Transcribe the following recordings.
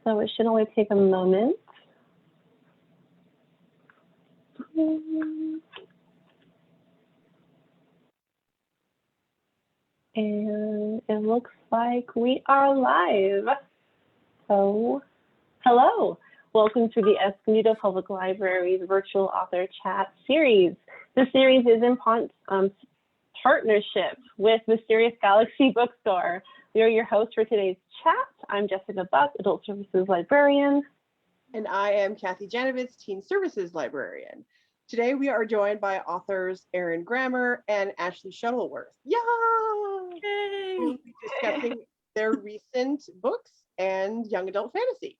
So it should only take a moment. And it looks like we are live. So, hello. Welcome to the Escondido Public Library's virtual author chat series. This series is in partnership with Mysterious Galaxy Bookstore. We are your hosts for today's chat. I'm Jessica Buck, Adult Services Librarian. And I am Kathy Janovitz, Teen Services Librarian. Today we are joined by authors Erin and Ashley Shuttleworth. Yay! We'll be discussing their recent books and young adult fantasy.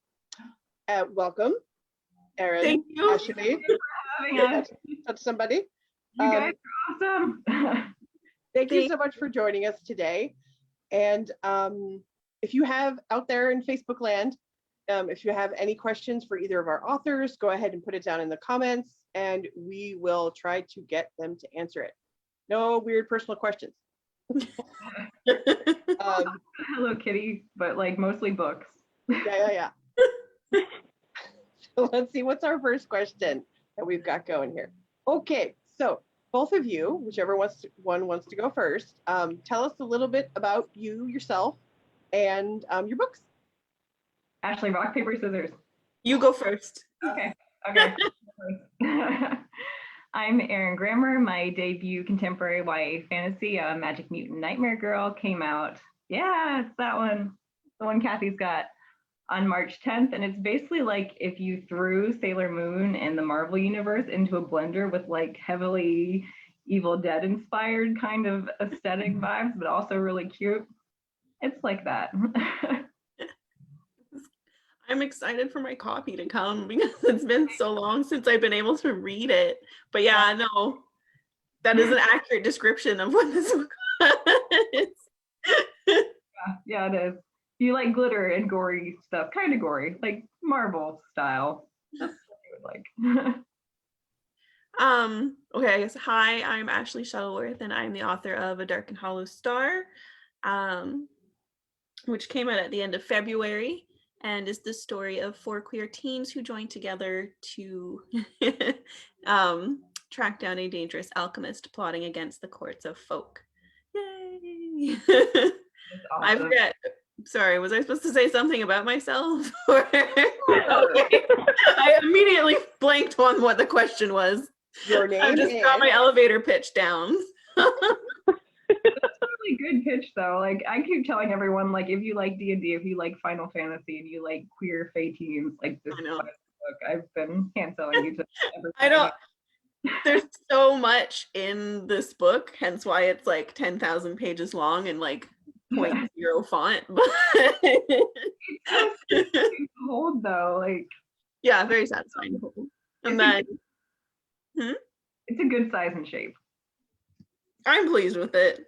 Welcome, Erin. Thank you. Ashley. Thank you for having us. Touch somebody. You guys are awesome. Thank you so much for joining us today. And if you have out there in Facebook land, if you have any questions for either of our authors, go ahead and put it down in the comments and we will try to get them to answer it. No weird personal questions. Hello Kitty, but like mostly books. Yeah. So let's see, what's our first question that we've got going here? Okay, so both of you, whichever one wants to go first, tell us a little bit about yourself, and your books. Ashley, rock, paper, scissors. You go first. Okay. I'm Erin Grammer. My debut contemporary YA fantasy, Magic Mutant Nightmare Girl, came out. Yeah, it's that one. The one Kathy's got on March 10th. And it's basically like if you threw Sailor Moon and the Marvel Universe into a blender with like heavily Evil Dead inspired kind of aesthetic vibes, but also really cute. It's like that. I'm excited for my copy to come because it's been so long since I've been able to read it. But yeah, no, that is an accurate description of what this book is. Yeah, it is. You like glitter and gory stuff, kind of gory, like Marvel style. That's what you would like. Okay, I guess hi, I'm Ashley Shuttleworth and I'm the author of A Dark and Hollow Star, which came out at the end of February. And is the story of 4 queer teens who join together to track down a dangerous alchemist plotting against the courts of folk. Yay! Awesome. I forget. Sorry, was I supposed to say something about myself? Okay. I immediately blanked on what the question was. Your name I just got my elevator pitch down. That's a really good pitch though. Like I keep telling everyone, like if you like D&D, if you like Final Fantasy, and you like queer fae teens, like this book, I've been hand selling you to everyone. I don't. There's so much in this book, hence why it's like 10,000 pages long and like 0.0 font. It's so to hold though, like yeah, very satisfying to hold. And then it's a good size and shape. I'm pleased with it.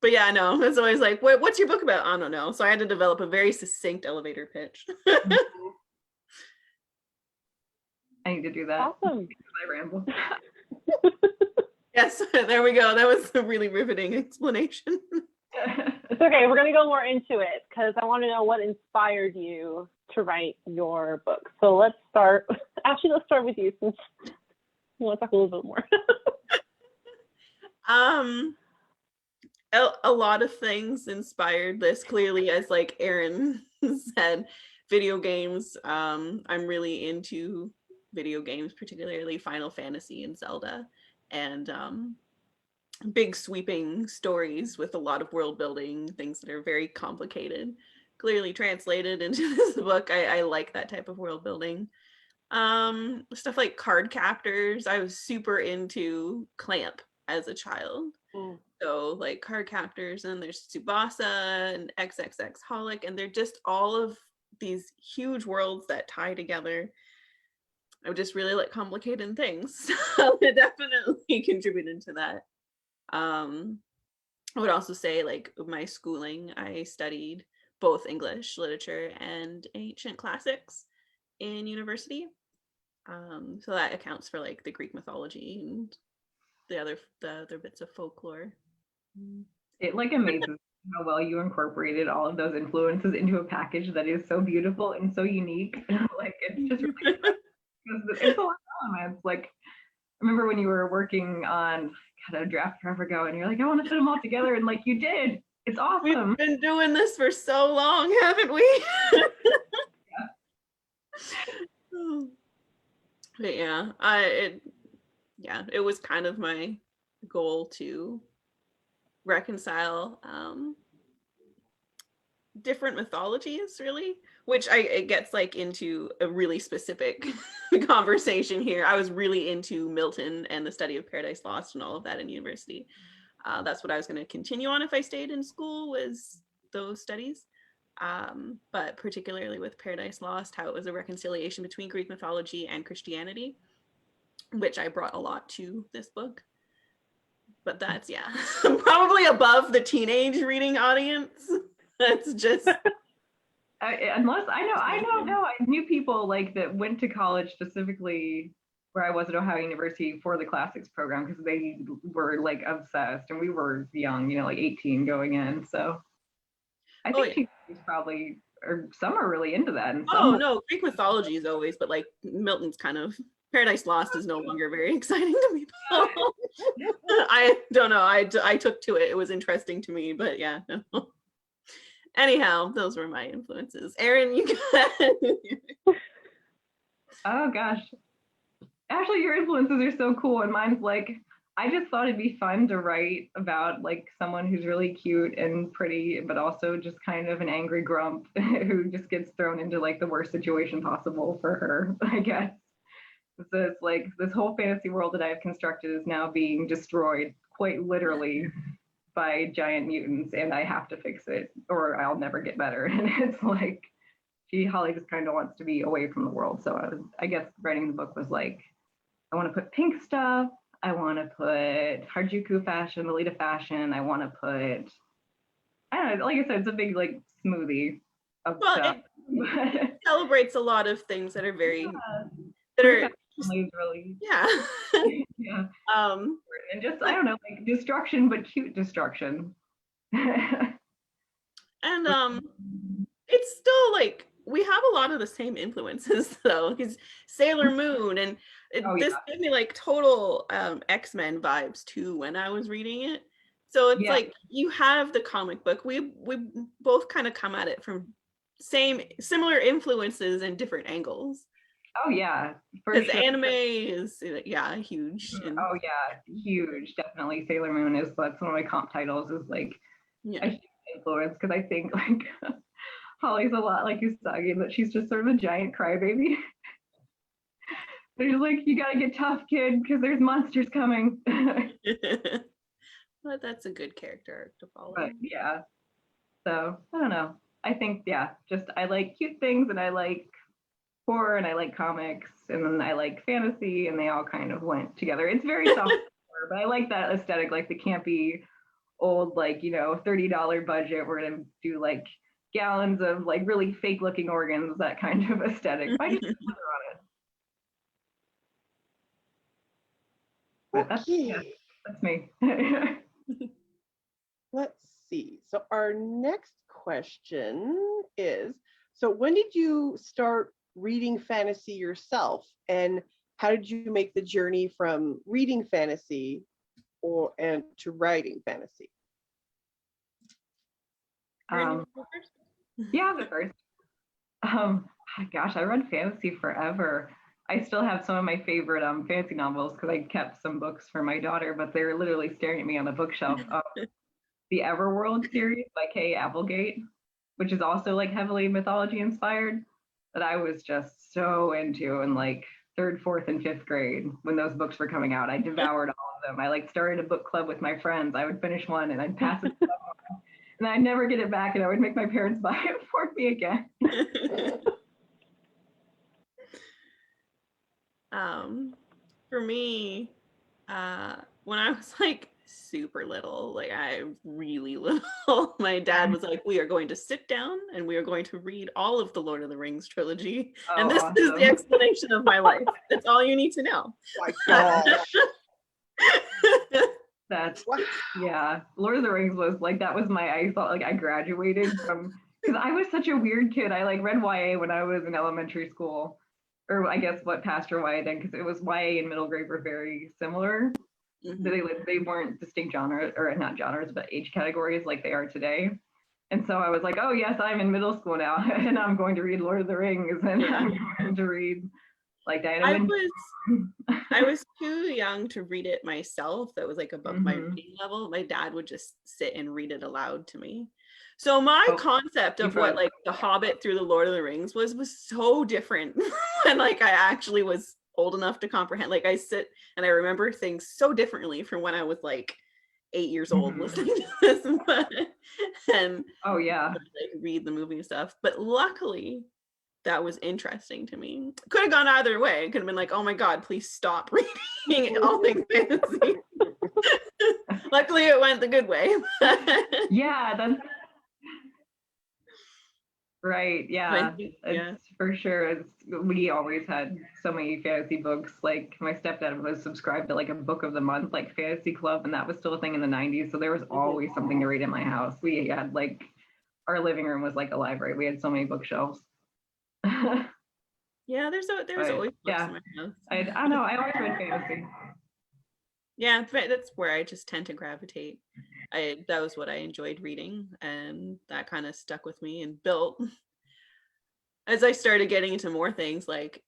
But yeah, no, it's always like, what's your book about? I don't know. So I had to develop a very succinct elevator pitch. I need to do that. Awesome. I ramble. Yes, there we go. That was a really riveting explanation. It's okay. We're going to go more into it because I want to know what inspired you to write your book. So let's start. Actually, let's start with you since you want to talk a little bit more. A lot of things inspired this, clearly, as like Erin said, video games. I'm really into video games, particularly Final Fantasy and Zelda, and big sweeping stories with a lot of world building, things that are very complicated, clearly translated into this book. I like that type of world building. Stuff like card captors. I was super into Clamp as a child. So like card captors, and there's Tsubasa and XXX Holic, and they're just all of these huge worlds that tie together. I just really like complicated things. So it definitely contributed to that. I would also say like my schooling, I studied both English literature and ancient classics in university. So that accounts for like the Greek mythology and the other bits of folklore. It like amazes how well you incorporated all of those influences into a package that is so beautiful and so unique. Like, it's just really fun. It's a lot of elements. Like, I remember when you were working on a draft forever ago, and you're like, I want to fit them all together, and like you did. It's awesome. We've been doing this for so long, haven't we? But it was kind of my goal to reconcile different mythologies, really, which it gets like into a really specific conversation here. I was really into Milton and the study of Paradise Lost and all of that in university. That's what I was going to continue on if I stayed in school, was those studies. But particularly with Paradise Lost, how it was a reconciliation between Greek mythology and Christianity, which I brought a lot to this book. But that's, probably above the teenage reading audience. That's just... I knew people like that went to college specifically where I was at Ohio University for the classics program, because they were like obsessed, and we were young, like 18 going in. So I think she's probably, or some are really into that. And some no, Greek mythology is always, but like Milton's kind of, Paradise Lost is no longer very exciting to me. I don't know. I took to it. It was interesting to me, but yeah. No. Anyhow, those were my influences. Erin, you got... Oh gosh. Actually, your influences are so cool, and mine's like, I just thought it'd be fun to write about like someone who's really cute and pretty, but also just kind of an angry grump who just gets thrown into like the worst situation possible for her, I guess. So it's like this whole fantasy world that I've constructed is now being destroyed, quite literally, by giant mutants, and I have to fix it or I'll never get better. And it's like, Holly just kind of wants to be away from the world. So I guess writing the book was like, I want to put pink stuff. I want to put Harajuku fashion, Lolita fashion. I want to put, I don't know, like I said, it's a big like smoothie of stuff. It celebrates a lot of things that are very, really, yeah. Yeah. And just, I don't know, like destruction, but cute destruction. And it's still like, we have a lot of the same influences though, because Sailor Moon, and this gave me like total X-Men vibes too when I was reading it. So it's like, you have the comic book. We both kind of come at it from similar influences and different angles. Oh yeah, because anime is huge. Oh yeah, huge. Definitely Sailor Moon that's one of my comp titles, is like a huge influence, because I think like Holly's a lot like Usagi, but she's just sort of a giant crybaby. There's like, you gotta get tough, kid, because there's monsters coming. But that's a good character arc to follow. But yeah, so I don't know. I think just I like cute things, and I like horror, and I like comics, and then I like fantasy, and they all kind of went together. It's very soft horror, but I like that aesthetic, like the campy old, like, $30 budget, we're gonna do like gallons of like really fake looking organs, that kind of aesthetic. I just put on it. But that's me. Let's see. So our next question is, so when did you start reading fantasy yourself, and how did you make the journey from reading fantasy and to writing fantasy? The first. Gosh, I read fantasy forever. I still have some of my favorite fantasy novels, because I kept some books for my daughter, but they're literally staring at me on the bookshelf. The Everworld series by Kay Applegate, which is also like heavily mythology inspired, that I was just so into in like 3rd, 4th, and 5th grade when those books were coming out. I devoured all of them. I like started a book club with my friends. I would finish one and I'd pass it on, and I'd never get it back, and I would make my parents buy it for me again. For me, when I was like super little, like I really little, my dad was like, we are going to sit down and we are going to read all of the Lord of the Rings trilogy. And this is the explanation of my life. That's all you need to know. My gosh. That's Wow. yeah. Lord of the Rings was like that was I felt like I graduated from because I was such a weird kid. I like read YA when I was in elementary school, or I guess what passed for YA then, because it was YA and middle grade were very similar. They weren't distinct genres, or not genres, but age categories like they are today. And so I was like, oh yes, I'm in middle school now, and I'm going to read Lord of the Rings, and I'm going to read like Diana. I was too young to read it myself. That was like above my reading level. My dad would just sit and read it aloud to me. So my concept of what like The Hobbit through the Lord of the Rings was so different when like I actually was old enough to comprehend. Like I sit and I remember things so differently from when I was like 8 years old listening to this and like read the movie and stuff. But luckily that was interesting to me. Could have gone either way. It could have been like, oh my God, please stop reading all things fantasy. Luckily it went the good way. Yeah, that's right. Yeah, it's for sure. We always had so many fantasy books. Like my stepdad was subscribed to like a book of the month, like fantasy club, and that was still a thing in the 90s. So there was always something to read in my house. We had like our living room was like a library. We had so many bookshelves. Yeah, there's always books in my house. I don't know. I always read fantasy. Yeah, that's where I just tend to gravitate. That was what I enjoyed reading, and that kind of stuck with me and built as I started getting into more things like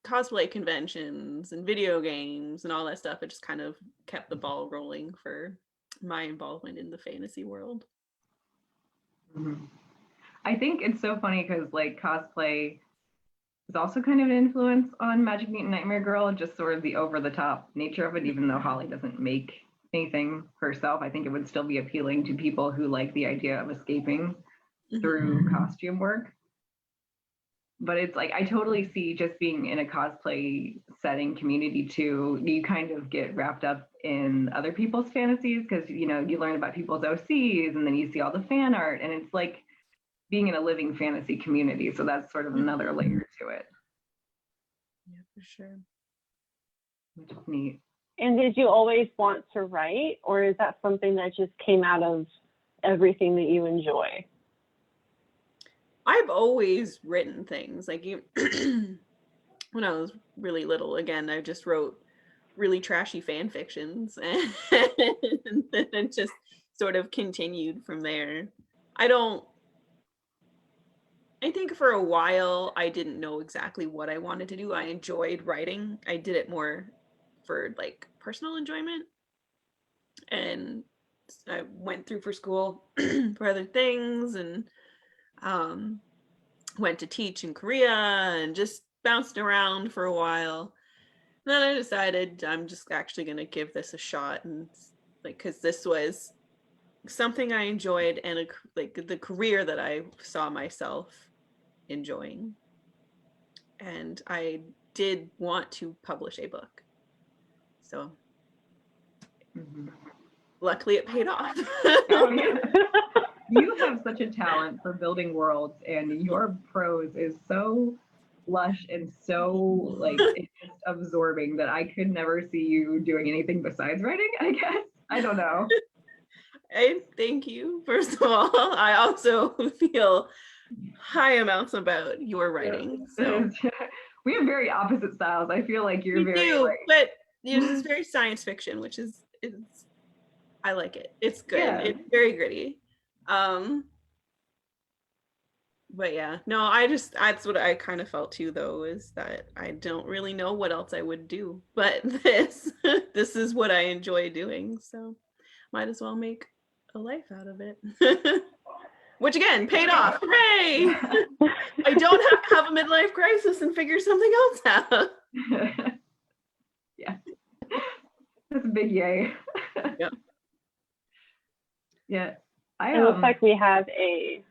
cosplay conventions and video games and all that stuff. It just kind of kept the ball rolling for my involvement in the fantasy world. I think it's so funny because like cosplay is also kind of an influence on Magic Mutant Nightmare Girl, just sort of the over-the-top nature of it, even though Holly doesn't make anything herself. I think it would still be appealing to people who like the idea of escaping through costume work. But it's like, I totally see just being in a cosplay setting community too, you kind of get wrapped up in other people's fantasies because, you know, you learn about people's OCs and then you see all the fan art, and it's like being in a living fantasy community. So that's sort of another layer to it. Yeah, for sure. Which is neat. And did you always want to write, or is that something that just came out of everything that you enjoy? I've always written things. Like when I was really little, again, I just wrote really trashy fan fictions and then it just sort of continued from there. I think for a while I didn't know exactly what I wanted to do. I enjoyed writing. I did it more for like personal enjoyment, and I went through for school for other things, and went to teach in Korea and just bounced around for a while. And then I decided I'm just actually going to give this a shot, and like, because this was something I enjoyed and like the career that I saw myself enjoying. And I did want to publish a book. So luckily it paid off. Oh, yeah. You have such a talent for building worlds, and your prose is so lush and so like it's just absorbing that I could never see you doing anything besides writing, I guess. I don't know. I thank you, first of all. I also feel high amounts about your writing. So we have very opposite styles. I feel like you're but it's very science fiction, which is I like it. It's good. Yeah. It's very gritty. But yeah, no, that's what I kind of felt too, though, is that I don't really know what else I would do, but this is what I enjoy doing, so might as well make a life out of it. Which again, paid off. Hooray! I don't have to have a midlife crisis and figure something else out. Yeah. That's a big yay. Yep. Yeah. It looks like we have a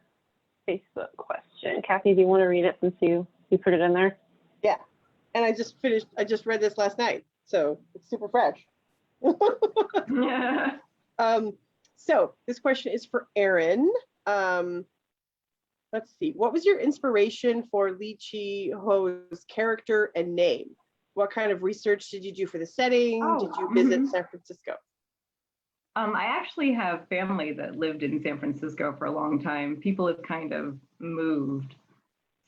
Facebook question. Kathy, do you want to read it since you put it in there? Yeah. And I just read this last night, so it's super fresh. Yeah. So this question is for Erin. Let's see. What was your inspiration for Lee Chi-ho's character and name? What kind of research did you do for the setting? Did you visit San Francisco? I actually have family that lived in San Francisco for a long time. People have kind of moved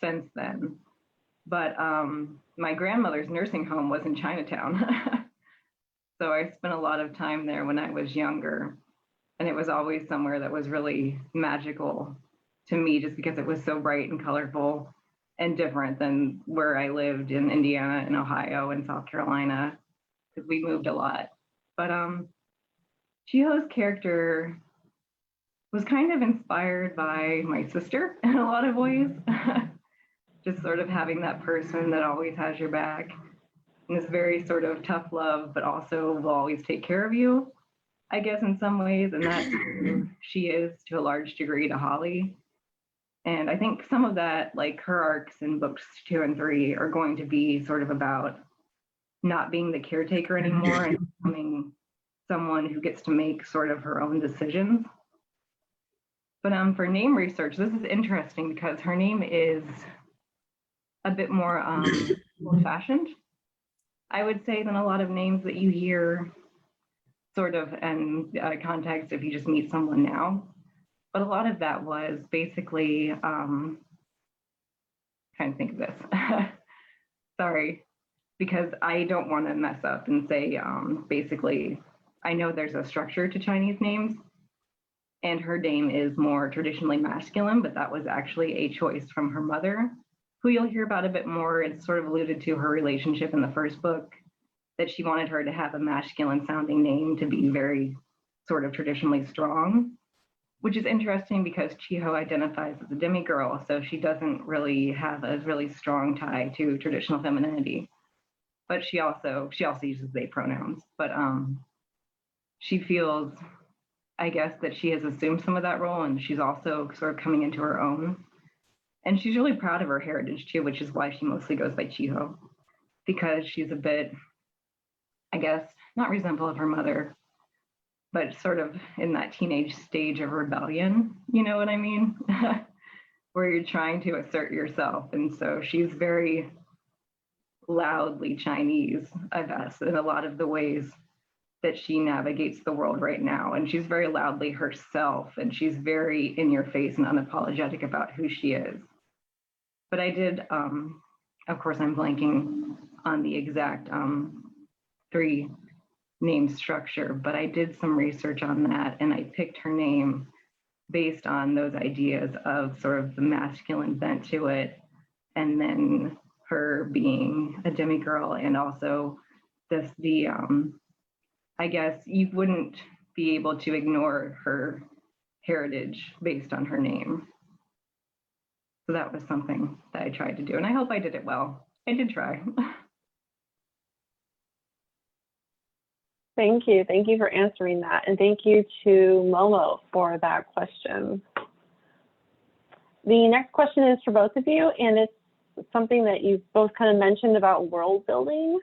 since then. But my grandmother's nursing home was in Chinatown. So I spent a lot of time there when I was younger. And it was always somewhere that was really magical to me just because it was so bright and colorful and different than where I lived in Indiana and Ohio and South Carolina, because we moved a lot. But Chiho's character was kind of inspired by my sister in a lot of ways. Just sort of having that person that always has your back and is very sort of tough love, but also will always take care of you, I guess, in some ways. And that's who she is to a large degree to Holly. And I think some of that, like her arcs in books 2 and 3, are going to be sort of about not being the caretaker anymore and becoming someone who gets to make sort of her own decisions. But for name research, this is interesting because her name is a bit more old-fashioned, I would say, than a lot of names that you hear sort of in context if you just meet someone now. But a lot of that was basically, trying to think of this. Sorry, because I don't want to mess up and say, basically, I know there's a structure to Chinese names, and her name is more traditionally masculine, but that was actually a choice from her mother, who you'll hear about a bit more. It's sort of alluded to her relationship in the first book, that she wanted her to have a masculine sounding name to be very sort of traditionally strong, which is interesting because Chiho identifies as a demigirl, so she doesn't really have a really strong tie to traditional femininity. But she also uses they pronouns. But she feels, I guess, that she has assumed some of that role, and she's also sort of coming into her own. And she's really proud of her heritage too, which is why she mostly goes by Chiho, because she's a bit, I guess, not resentful of her mother, but sort of in that teenage stage of rebellion, you know what I mean? Where you're trying to assert yourself. And so she's very loudly Chinese, I guess, in a lot of the ways that she navigates the world right now. And she's very loudly herself, and she's very in your face and unapologetic about who she is. But I did, of course, I'm blanking on the exact 3 name structure, but I did some research on that, and I picked her name based on those ideas of sort of the masculine bent to it, and then her being a demigirl, and also I guess you wouldn't be able to ignore her heritage based on her name. So that was something that I tried to do, and I hope I did it well. I did try. Thank you. Thank you for answering that. And thank you to Momo for that question. The next question is for both of you, and it's something that you've both kind of mentioned about world building.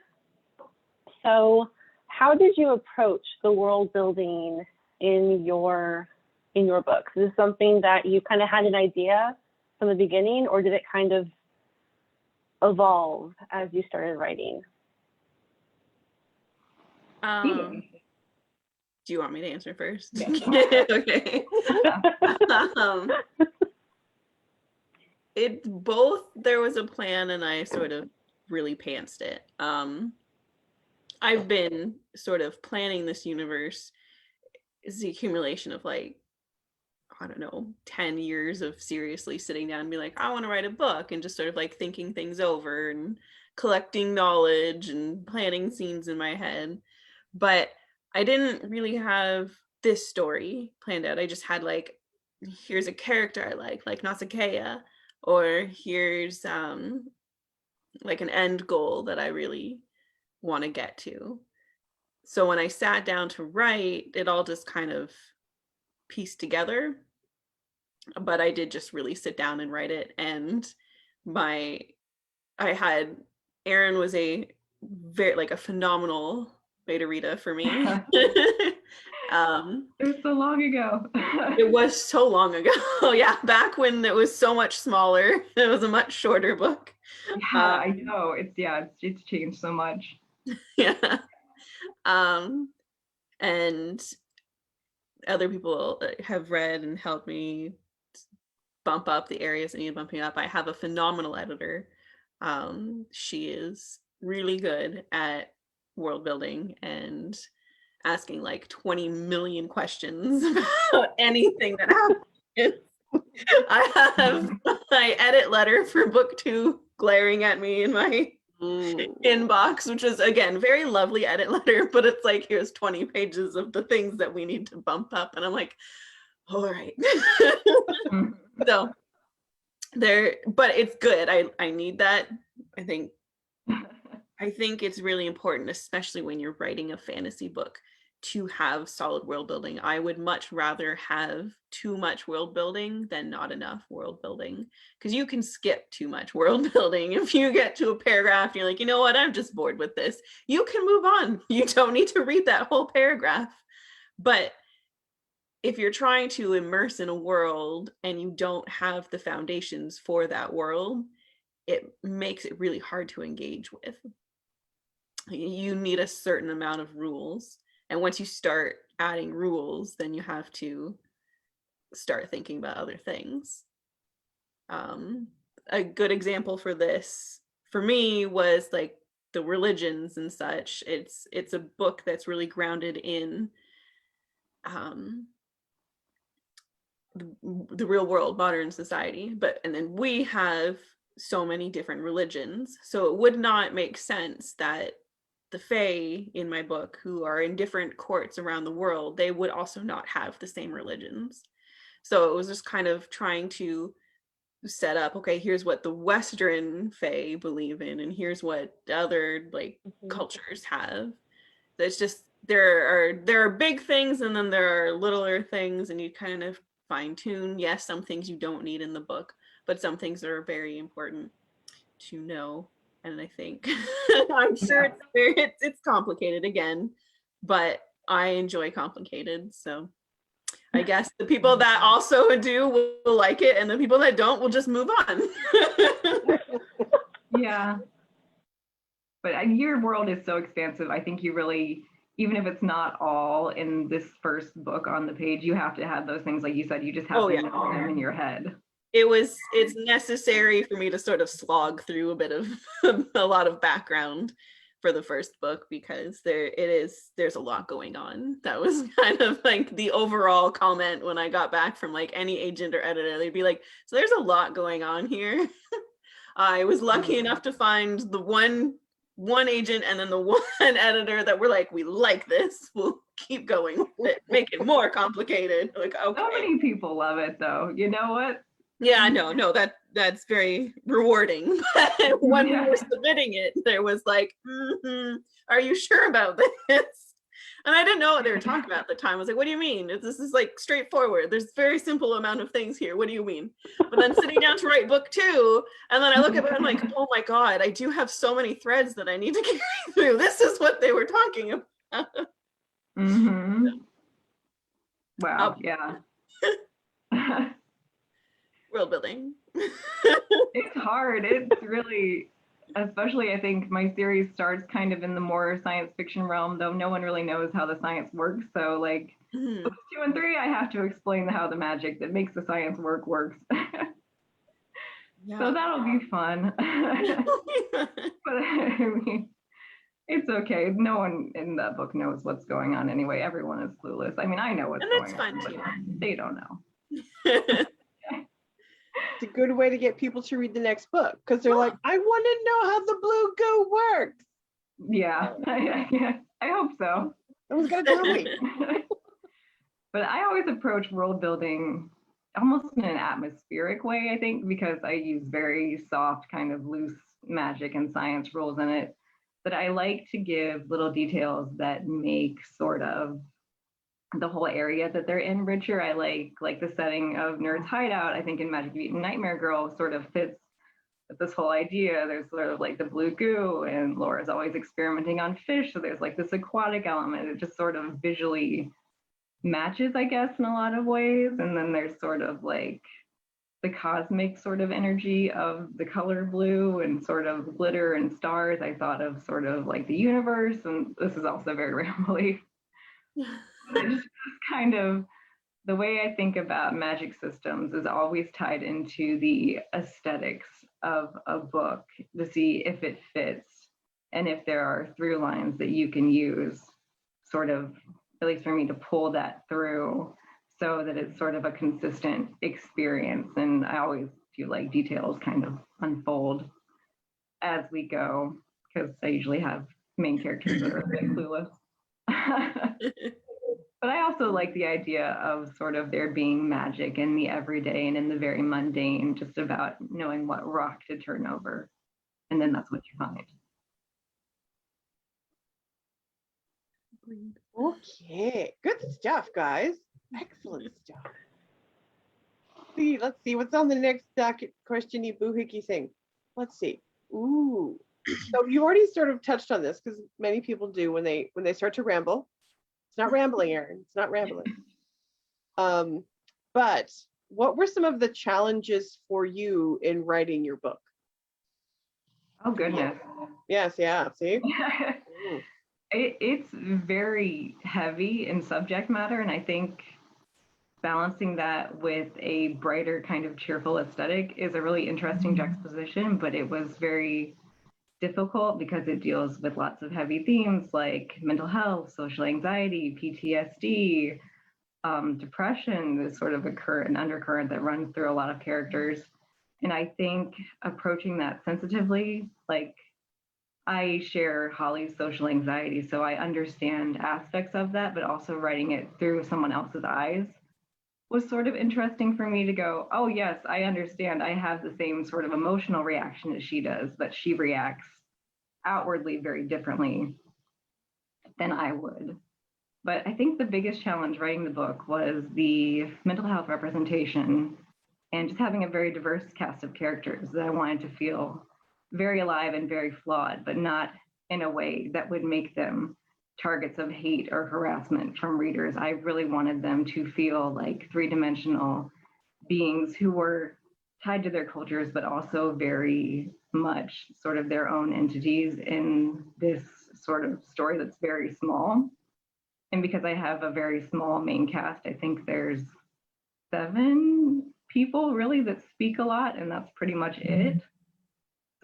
So how did you approach the world building in your books? Is this something that you kind of had an idea from the beginning, or did it kind of evolve as you started writing? Do you want me to answer first? Yeah. Okay. There was a plan, and I sort of really pantsed it. I've been sort of planning this universe is the accumulation of, like, I don't know, 10 years of seriously sitting down and be like, I want to write a book, and just sort of like thinking things over and collecting knowledge and planning scenes in my head. But I didn't really have this story planned out. I just had, like, here's a character I like Nausicaa, or here's like an end goal that I really want to get to. So when I sat down to write, it all just kind of pieced together. But I did just really sit down and write it. And Erin was a phenomenal beta reader for me. It was so long ago. It was so long ago. Yeah, back when it was so much smaller. It was a much shorter book. Yeah, I know. It's changed so much. Yeah. And other people have read and helped me bump up the areas that need bumping up. I have a phenomenal editor. She is really good at world building and asking like 20 million questions about anything that happens. I have my edit letter for book 2 glaring at me in my inbox, which is again very lovely edit letter, but it's like, here's 20 pages of the things that we need to bump up, and I'm like, all right. So there, but it's good. I need that. I think it's really important, especially when you're writing a fantasy book, to have solid world building. I would much rather have too much world building than not enough world building, because you can skip too much world building. If you get to a paragraph, you're like, you know what, I'm just bored with this. You can move on. You don't need to read that whole paragraph. But if you're trying to immerse in a world and you don't have the foundations for that world, it makes it really hard to engage with. You need a certain amount of rules. And once you start adding rules, then you have to start thinking about other things. A good example for this, for me, was like the religions and such. It's a book that's really grounded in the real world, modern society. And then we have so many different religions. So it would not make sense that the Fae in my book, who are in different courts around the world, they would also not have the same religions. So it was just kind of trying to set up, okay, here's what the Western Fae believe in, and here's what other like cultures have. It's just there are big things, and then there are littler things, and you kind of fine tune. Yes, some things you don't need in the book, but some things are very important to know. And I think I'm sure it's complicated again, but I enjoy complicated. So I guess the people that also do will like it, and the people that don't will just move on. Yeah. But your world is so expansive. I think you really, even if it's not all in this first book on the page, you have to have those things, like you said, you just have to know them in your head. It's necessary for me to sort of slog through a bit of a lot of background for the first book, because there's a lot going on. That was kind of like the overall comment when I got back from like any agent or editor. They'd be like, so there's a lot going on here. I was lucky enough to find the one agent and then the one editor that were like, we like this, we'll keep going with it, make it more complicated. Like, okay. So many people love it though. You know what? Yeah, no, that's very rewarding. When we were submitting it, there was like, are you sure about this? And I didn't know what they were talking about at the time. I was like, what do you mean? This is like straightforward. There's a very simple amount of things here. What do you mean? But then sitting down to write book 2, and then I look at it, I'm like, oh my God, I do have so many threads that I need to carry through. This is what they were talking about. Mm-hmm. Wow, yeah. World building. It's hard. It's really, especially I think my series starts kind of in the more science fiction realm, though no one really knows how the science works. So like books 2 and 3, I have to explain how the magic that makes the science works. Yeah. So that'll be fun. But I mean, it's okay. No one in that book knows what's going on anyway. Everyone is clueless. I mean, I know what's going on, but they don't know. It's a good way to get people to read the next book, because they're like, I want to know how the blue goo works. Yeah, I hope so. Someone's gonna tell me. But I always approach world building almost in an atmospheric way, I think, because I use very soft, kind of loose magic and science rules in it. But I like to give little details that make sort of the whole area that they're in richer. I like the setting of Nerd's Hideout. I think in Magic Mutant Nightmare Girl sort of fits with this whole idea. There's sort of like the blue goo, and Laura's always experimenting on fish, so there's like this aquatic element. It just sort of visually matches, I guess, in a lot of ways. And then there's sort of like the cosmic sort of energy of the color blue and sort of glitter and stars. I thought of sort of like the universe, and this is also very rambly. It's just kind of the way I think about magic systems is always tied into the aesthetics of a book to see if it fits and if there are through lines that you can use, sort of, at least for me, to pull that through so that it's sort of a consistent experience. And I always feel like details kind of unfold as we go, because I usually have main characters that are a bit clueless. But I also like the idea of sort of there being magic in the everyday and in the very mundane, just about knowing what rock to turn over. And then that's what you find. Okay, good stuff, guys. Excellent stuff. Let's see what's on the next question-y boohickey thing. Let's see. Ooh. So you already sort of touched on this because many people do when they start to ramble. It's not rambling, Erin. It's not rambling. But what were some of the challenges for you in writing your book? Oh, goodness. Yes, yeah. See? It's very heavy in subject matter, and I think balancing that with a brighter kind of cheerful aesthetic is a really interesting juxtaposition, but it was very difficult because it deals with lots of heavy themes like mental health, social anxiety, PTSD, depression is sort of an undercurrent that runs through a lot of characters. And I think approaching that sensitively, like I share Holly's social anxiety, so I understand aspects of that, but also writing it through someone else's eyes was sort of interesting for me to go, oh yes, I understand. I have the same sort of emotional reaction as she does, but she reacts outwardly very differently than I would. But I think the biggest challenge writing the book was the mental health representation and just having a very diverse cast of characters that I wanted to feel very alive and very flawed, but not in a way that would make them targets of hate or harassment from readers. I really wanted them to feel like three-dimensional beings who were tied to their cultures, but also very much sort of their own entities in this sort of story that's very small. And because I have a very small main cast, I think there's 7 people really that speak a lot, and that's pretty much it.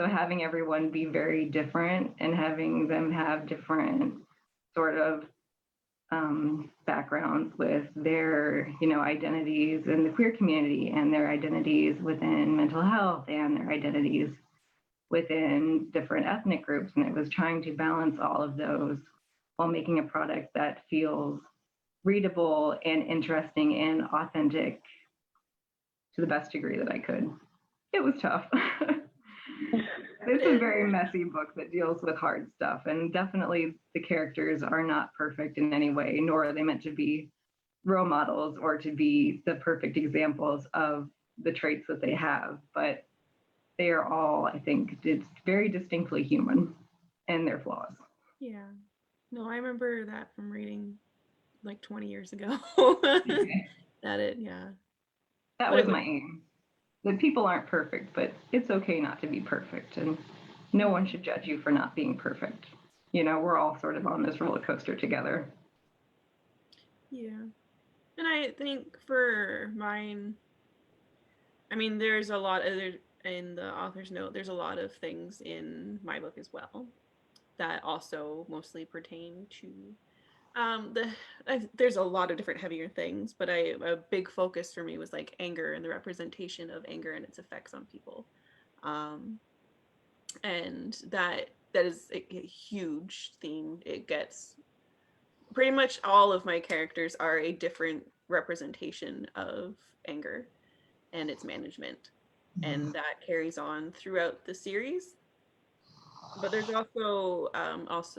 So having everyone be very different and having them have different sort of backgrounds with their, identities in the queer community and their identities within mental health and their identities within different ethnic groups. And it was trying to balance all of those while making a product that feels readable and interesting and authentic to the best degree that I could. It was tough. It's a very messy book that deals with hard stuff, and definitely the characters are not perfect in any way, nor are they meant to be role models or to be the perfect examples of the traits that they have, but they are all, I think, very distinctly human and their flaws. Yeah. No, I remember that from reading like 20 years ago. Okay. That was my aim. That people aren't perfect, but it's okay not to be perfect, and no one should judge you for not being perfect. We're all sort of on this roller coaster together. Yeah. And I think for mine, there's a lot in the author's note, there's a lot of things in my book as well that also mostly pertain to there's a lot of different heavier things, but a big focus for me was like anger and the representation of anger and its effects on people, and that is a huge theme. It gets pretty much all of my characters are a different representation of anger and its management, and that carries on throughout the series. But there's also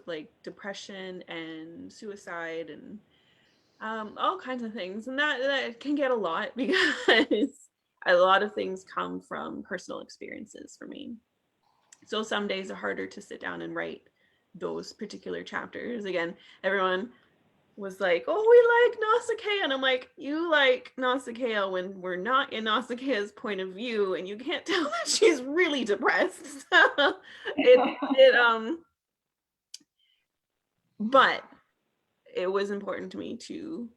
like depression and suicide and all kinds of things, and that can get a lot because a lot of things come from personal experiences for me. So some days are harder to sit down and write those particular chapters. Again, everyone was like, oh, we like Nausicaa, and I'm like, you like Nausicaa when we're not in Nausicaa's point of view, and you can't tell that she's really depressed. But it was important to me to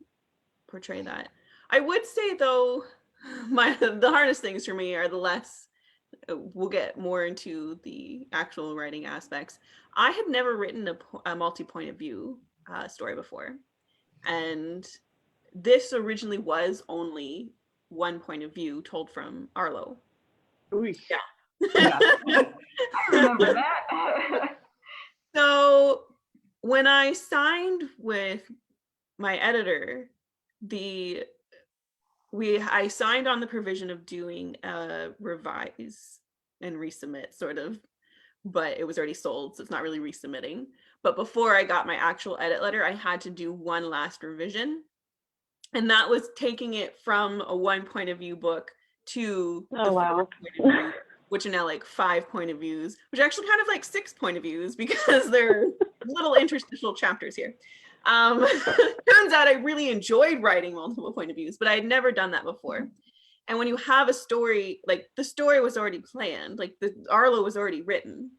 portray that. I would say though, the hardest things for me are the less. We'll get more into the actual writing aspects. I had never written a multi-point of view story before, and this originally was only one point of view told from Arlo. Ooh. Yeah. Yeah. I remember that. So when I signed with my editor, I signed on the provision of doing a revise and resubmit sort of, but it was already sold, so it's not really resubmitting. But before I got my actual edit letter, I had to do one last revision, and that was taking it from a one point of view book to Oh, wow. point of view, which are now like 5 point of views, which are actually kind of like 6 point of views because they're little interstitial chapters here. Turns out I really enjoyed writing multiple point of views, but I had never done that before. And when you have a story, like the story was already planned, like the Arlo was already written.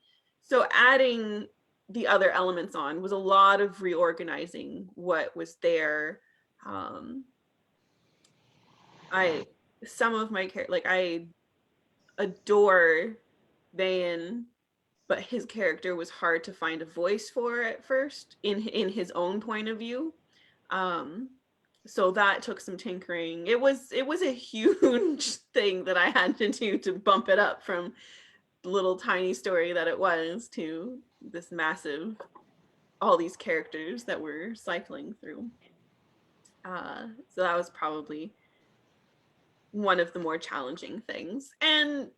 So adding the other elements on was a lot of reorganizing what was there. Some of my characters, like I adore Vayan, but his character was hard to find a voice for at first in his own point of view. So that took some tinkering. It was a huge thing that I had to do to bump it up from the little tiny story that it was to this massive, all these characters that we're cycling through. So that was probably one of the more challenging things. And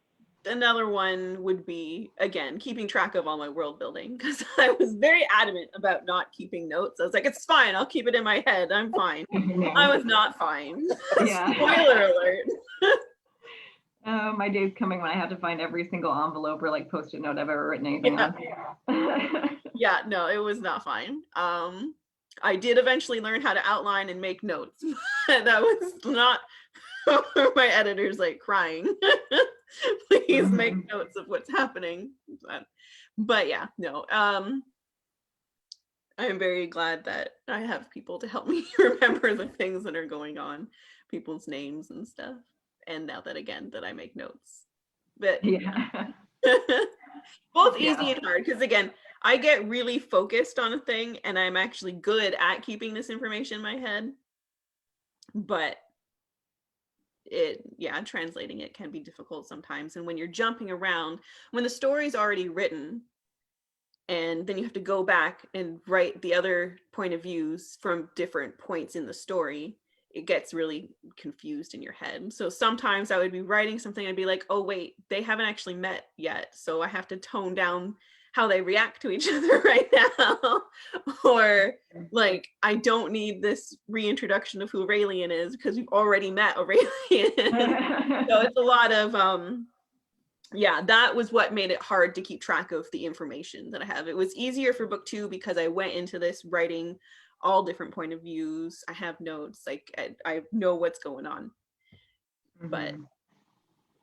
another one would be, again, keeping track of all my world building, because I was very adamant about not keeping notes. I was like, it's fine, I'll keep it in my head, I'm fine. I was not fine. Yeah. Spoiler alert. My day's coming when I have to find every single envelope or like post-it note I've ever written anything on. Yeah, no, it was not fine. I did eventually learn how to outline and make notes. That was not my editor's like crying. Please make notes of what's happening. But yeah, no. I am very glad that I have people to help me remember the things that are going on, people's names and stuff. And now that again that I make notes. But yeah. Both easy and hard, because again, I get really focused on a thing and I'm actually good at keeping this information in my head. But translating it can be difficult sometimes. And when you're jumping around, when the story's already written, and then you have to go back and write the other point of views from different points in the story, it gets really confused in your head. So sometimes I would be writing something and I'd be like, oh wait, they haven't actually met yet, so I have to tone down how they react to each other right now. Or like, I don't need this reintroduction of who Aurelian is because we've already met Aurelian. So it's a lot of that was what made it hard to keep track of the information that I have. It was easier for book 2 because I went into this writing all different point of views. I have notes, like I know what's going on. But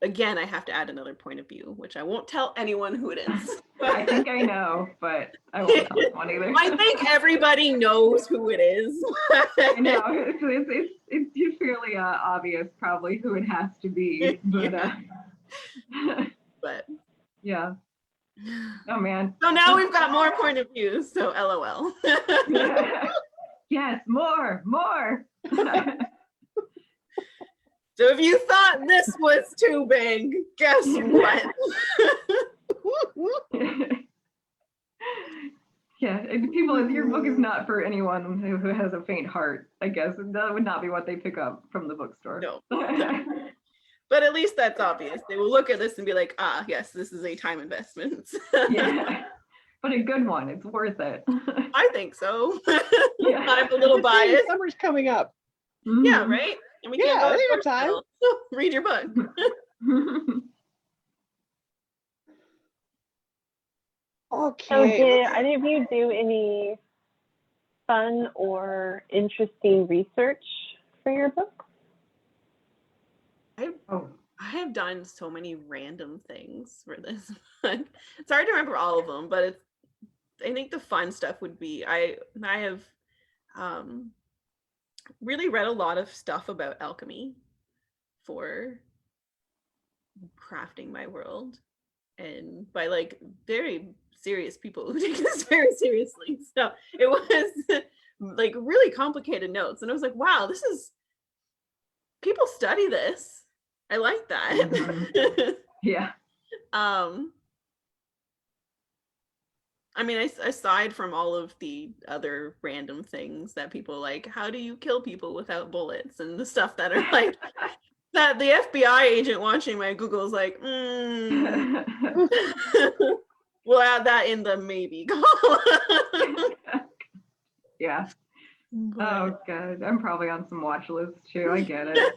again, I have to add another point of view, which I won't tell anyone who it is. I think I know, but I won't tell anyone either. I think everybody knows who it is. I know it's fairly obvious probably who it has to be, but but yeah. Oh man. So now we've got more point of views. So LOL. Yes, more. So if you thought this was too big, guess what? Yeah, people, your book is not for anyone who has a faint heart, I guess. That would not be what they pick up from the bookstore. No. But at least that's obvious. They will look at this and be like, yes, this is a time investment. Yeah, but a good one. It's worth it. I think so. Yeah. I'm a little biased. Summer's coming up. Yeah, right? And we can't they have time. Read your book. Okay. So did any of you do any fun or interesting research for your book? I have done so many random things for this book. It's hard to remember all of them, but I think the fun stuff would be I have really read a lot of stuff about alchemy for crafting my world, and by like very serious people who take this very seriously. So it was like really complicated notes, and I was like, wow, this is, people study this. I like that. Mhm. Yeah. I mean, aside from all of the other random things that people like, how do you kill people without bullets, and the stuff that are like that the FBI agent watching my Google is like, we'll add that in the maybe column. Yeah. But Oh god, I'm probably on some watch lists too. I get it.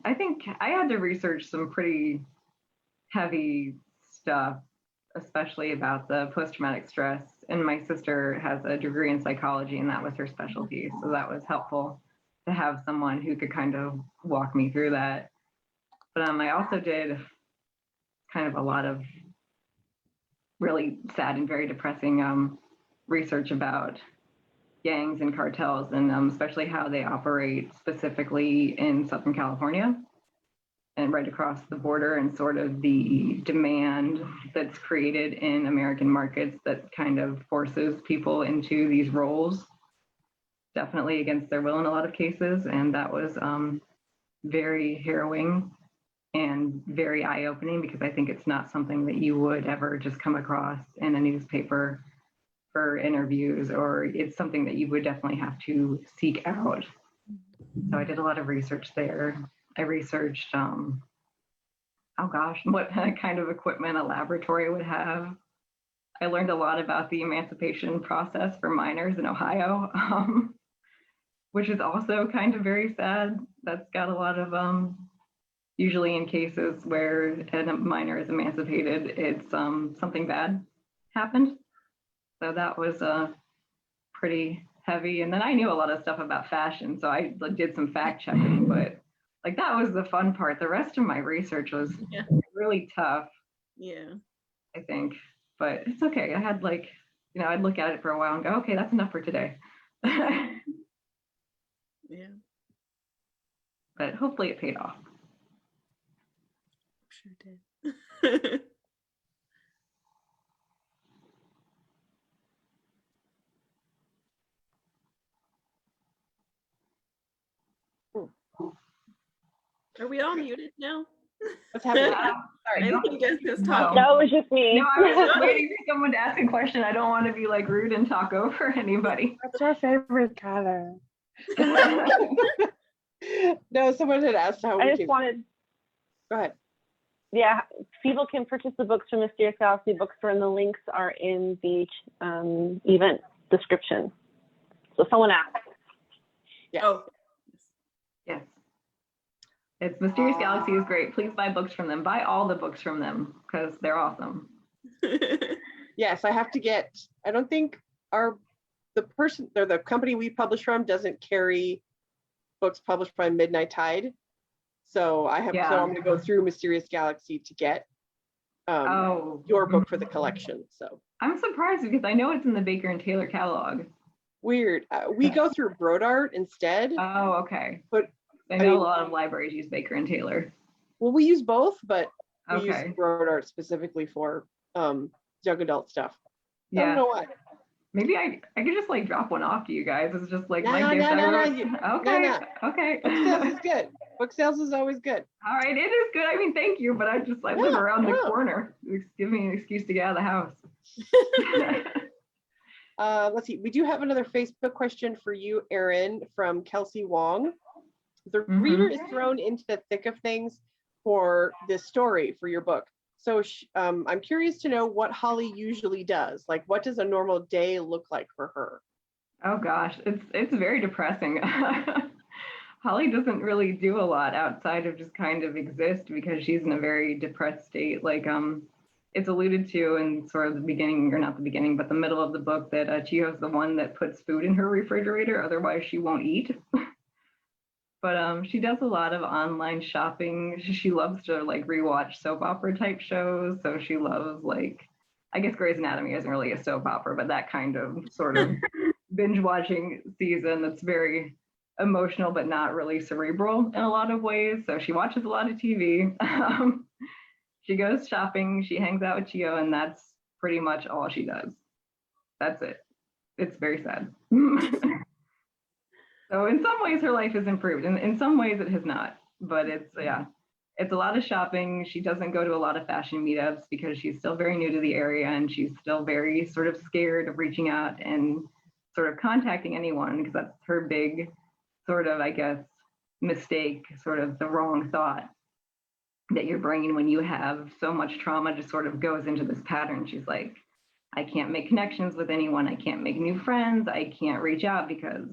I think I had to research some pretty heavy stuff, especially about the post-traumatic stress. And my sister has a degree in psychology, and that was her specialty. So that was helpful to have someone who could kind of walk me through that. But I also did kind of a lot of really sad and very depressing research about gangs and cartels, and especially how they operate specifically in Southern California and right across the border, and sort of the demand that's created in American markets that kind of forces people into these roles, definitely against their will in a lot of cases. And that was very harrowing and very eye-opening, because I think it's not something that you would ever just come across in a newspaper for interviews, or it's something that you would definitely have to seek out. So I did a lot of research there. I researched, oh gosh, what kind of equipment a laboratory would have. I learned a lot about the emancipation process for minors in Ohio, which is also kind of very sad. That's got a lot of, usually in cases where a minor is emancipated, it's something bad happened. So that was pretty heavy. And then I knew a lot of stuff about fashion, so I did some fact checking, but like that was the fun part. The rest of my research was really tough. Yeah. I think, but it's okay. I had like, I'd look at it for a while and go, okay, that's enough for today. Yeah. But hopefully it paid off. Sure did. Are we all muted now? What's happening? Sorry, I think Jessica's No. talking. No, it was just me. No, I was just waiting for someone to ask a question. I don't want to be like rude and talk over anybody. What's our favorite color? No, someone had asked how I we just can. wanted, Go ahead. yeah, people can purchase the books from Mysterious Galaxy Bookstore, and the links are in the event description. So someone asked. Yeah. Oh, Yes. It's Mysterious Galaxy is great. Please buy books from them. Buy all the books from them because they're awesome. Yes, I have to get. I don't think the company we publish from doesn't carry books published by Midnight Tide. So I have. Yeah. So I'm going to go through Mysterious Galaxy to get your book for the collection. So I'm surprised because I know it's in the Baker and Taylor catalog. weird. We go through Brodart instead. Oh, okay. But I know a lot of libraries use Baker and Taylor. Well, we use both, but we use Okay. Brodart specifically for young adult stuff. I Yeah. don't know why. Maybe I could just like drop one off to you guys. It's just like my No, gift. no, I no, wrote. no, Okay. no. Okay. Book sales is good. Book sales is always good. All right, it is good. I mean, thank you, but I live Yeah, around the yeah. corner. Give me an excuse to get out of the house. Let's see. We do have another Facebook question for you, Erin, from Kelsey Wong. The reader is thrown into the thick of things for this story for your book. So I'm curious to know what Holly usually does. Like, what does a normal day look like for her? Oh gosh, it's very depressing. Holly doesn't really do a lot outside of just kind of exist because she's in a very depressed state. Like it's alluded to in sort of the beginning, or not the beginning, but the middle of the book, that Chiyo's the one that puts food in her refrigerator, otherwise she won't eat. But she does a lot of online shopping. She loves to like rewatch soap opera type shows. So she loves like I guess Grey's Anatomy isn't really a soap opera, but that kind of sort of binge watching season that's very emotional but not really cerebral in a lot of ways. So she watches a lot of TV. She goes shopping, she hangs out with Chio, and that's pretty much all she does. That's it. It's very sad. So in some ways her life has improved, and in some ways it has not. But it's a lot of shopping. She doesn't go to a lot of fashion meetups because she's still very new to the area, and she's still very sort of scared of reaching out and sort of contacting anyone, because that's her big sort of, I guess, mistake, sort of the wrong thought that your brain, when you have so much trauma, just sort of goes into this pattern. She's like, I can't make connections with anyone. I can't make new friends. I can't reach out because